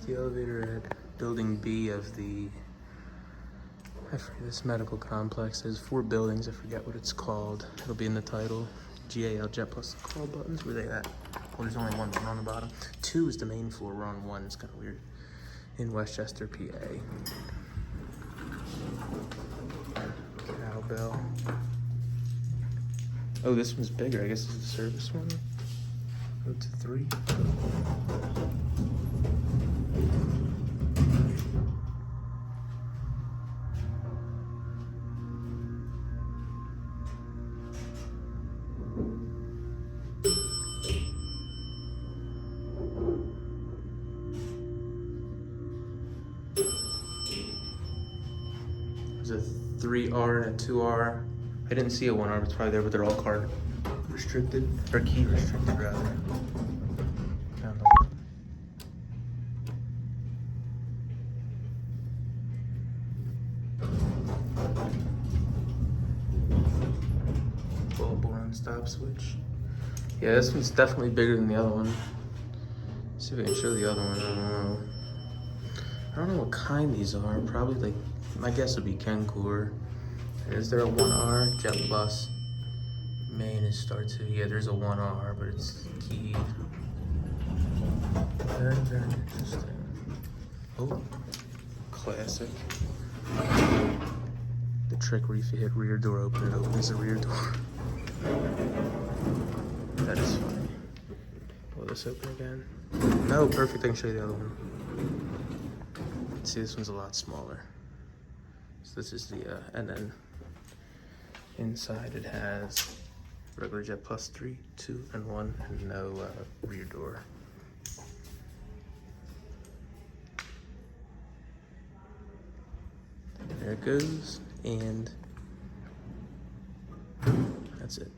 the elevator at building B of the, I forget, this medical complex. There's 4 buildings, I forget what it's called. It'll be in the title. GAL Jet Plus call buttons, where they at? Well, there's only one on the bottom. 2 is the main floor, we're on 1, it's kind of weird. In Westchester, PA. Cowbell. Oh, this one's bigger, I guess this is the service one. Go to 3. There's a 3R and a 2R. I didn't see a 1R, but it's probably there, but they're all card restricted, or key restricted rather. Found one. Bulb on stop switch. Yeah, this one's definitely bigger than the other one. Let's see if I can show the other one. I don't know what kind these are. Probably like, my guess would be Kencore. Is there a 1R? Jet Plus. Main is start to, yeah, there's a 1R, but it's keyed. Very, very interesting. Oh, classic. The trick where if you hit rear door open, it opens the rear door. That is funny. Will this open again? No, perfect, I can show you the other one. See, this one's a lot smaller. So this is the, and then inside it has regular Jet Plus 3, 2, and 1, and no rear door. There it goes, and that's it.